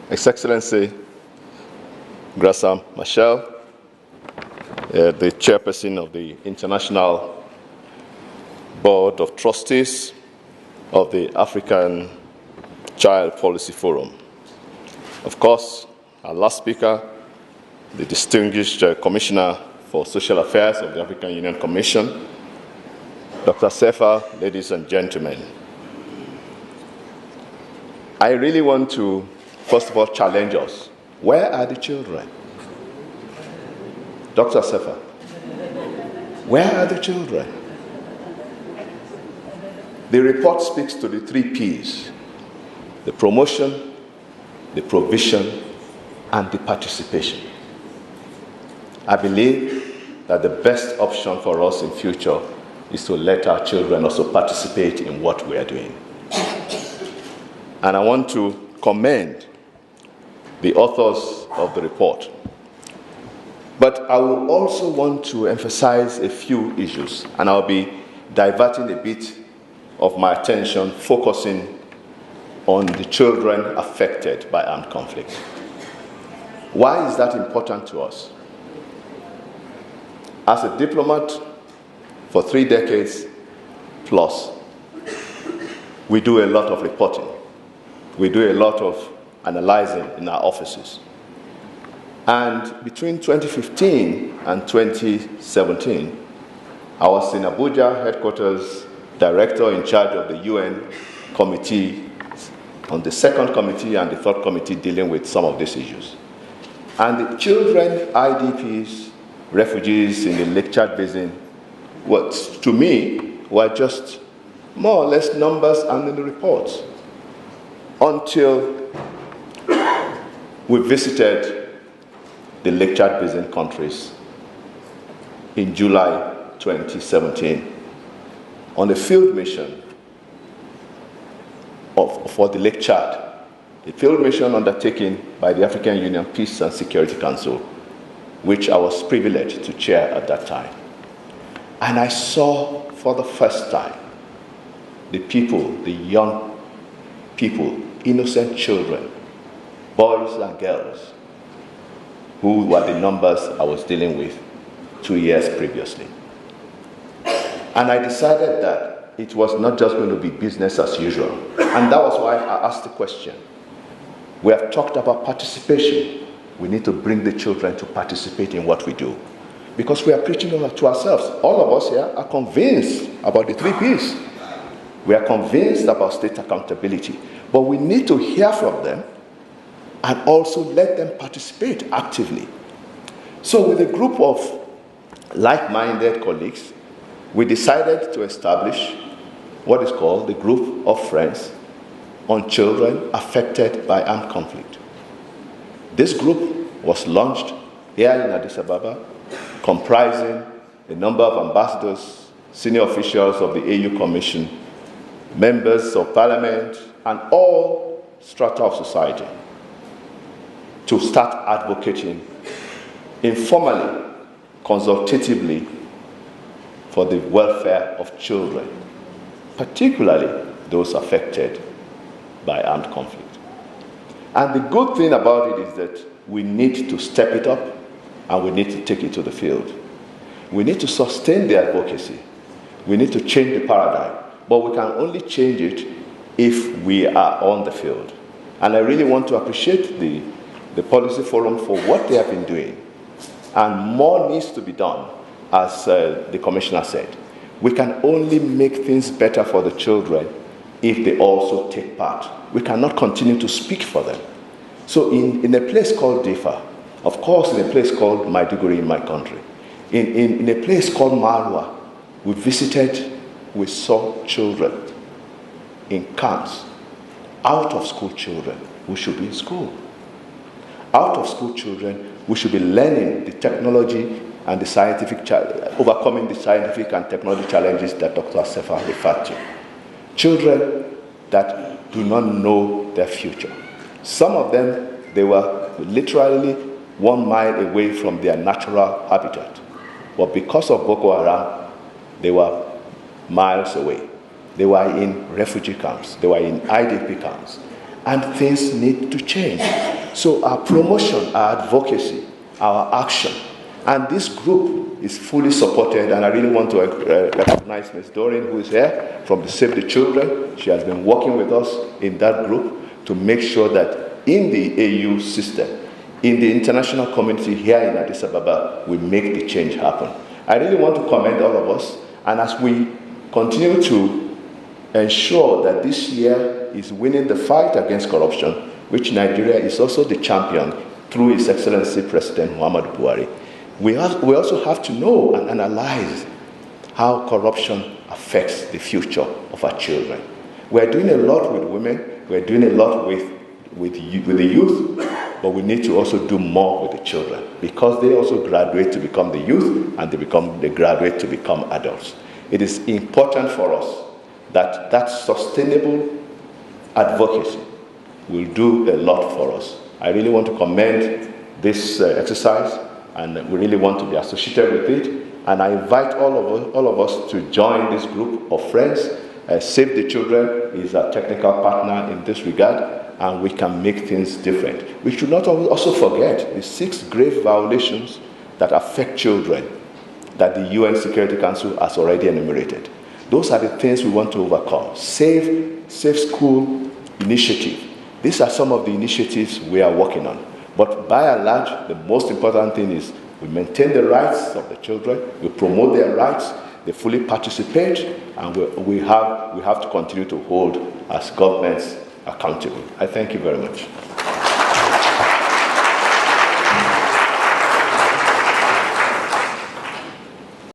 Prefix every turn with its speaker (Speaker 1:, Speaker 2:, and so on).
Speaker 1: His Excellency Grassam Machel, the chairperson of the International Board of Trustees of the African Child Policy Forum. Of course, our last speaker, the distinguished Commissioner for Social Affairs of the African Union Commission, Dr. Sefa, ladies and gentlemen. I really want to, first of all, challenge us. Where are the children? Dr. Sefa, where are the children? The report speaks to the 3 Ps: the promotion, the provision, and the participation. I believe that the best option for us in future is to let our children also participate in what we are doing. And I want to commend the authors of the report. But I will also want to emphasize a few issues, and I'll be diverting a bit of my attention, focusing on the children affected by armed conflict. Why is that important to us? As a diplomat for 3 decades plus, we do a lot of reporting. We do a lot of analyzing in our offices. And between 2015 and 2017, I was in Abuja headquarters, director in charge of the UN committee on the 2nd committee and the 3rd committee dealing with some of these issues. And the children, IDPs, refugees in the Lake Chad Basin, what to me were just more or less numbers and in the reports, until we visited the Lake Chad Basin countries in July 2017 on a field mission for the Lake Chad, a field mission undertaken by the African Union Peace and Security Council, which I was privileged to chair at that time. And I saw for the first time the people, the young people, innocent children, boys and girls, who were the numbers I was dealing with 2 years previously. And I decided that it was not just going to be business as usual. And that was why I asked the question. We have talked about participation. We need to bring the children to participate in what we do. Because we are preaching to ourselves. All of us here are convinced about the 3 Ps. We are convinced about state accountability. But we need to hear from them and also let them participate actively. So with a group of like-minded colleagues, we decided to establish what is called the Group of Friends on Children Affected by Armed Conflict. This group was launched here in Addis Ababa, comprising a number of ambassadors, senior officials of the AU Commission, members of parliament, and all strata of society, to start advocating informally, consultatively, for the welfare of children, particularly those affected by armed conflict. And the good thing about it is that we need to step it up and we need to take it to the field. We need to sustain the advocacy. We need to change the paradigm, but we can only change it if we are on the field. And I really want to appreciate the Policy Forum for what they have been doing. And more needs to be done, as the Commissioner said. We can only make things better for the children if they also take part. We cannot continue to speak for them. So in a place called Difa, of course in a place called Maiduguri in my country, in a place called Marwa, we visited, we saw children in camps, out of school children who should be in school. Out of school children, we should be learning the technology and the scientific, overcoming the scientific and technology challenges that Dr. Sefa referred to. Children that do not know their future. Some of them, they were literally 1 mile away from their natural habitat. But because of Boko Haram, they were miles away. They were in refugee camps. They were in IDP camps. and things need to change. So our promotion, our advocacy, our action, and this group is fully supported, and I really want to recognize Ms. Doreen, who is here from the Save the Children. She has been working with us in that group to make sure that in the AU system, in the international community here in Addis Ababa, we make the change happen. I really want to commend all of us, and as we continue to ensure that this year is winning the fight against corruption, which Nigeria is also the champion through His Excellency President Muhammadu Buhari, we also have to know and analyze how corruption affects the future of our children. We're doing a lot with women, we're doing a lot with the youth, but we need to also do more with the children, because they also graduate to become the youth, and they graduate to become adults. It is important for us that sustainable advocacy will do a lot for us. I really want to commend this exercise, and we really want to be associated with it. And I invite all of us to join this group of friends. Save the Children is a technical partner in this regard, and we can make things different. We should not also forget the 6 grave violations that affect children that the UN Security Council has already enumerated. Those are the things we want to overcome. Safe School Initiative. These are some of the initiatives we are working on. But by and large, the most important thing is we maintain the rights of the children, we promote their rights, they fully participate, and we have to continue to hold as governments accountable. I thank you very much.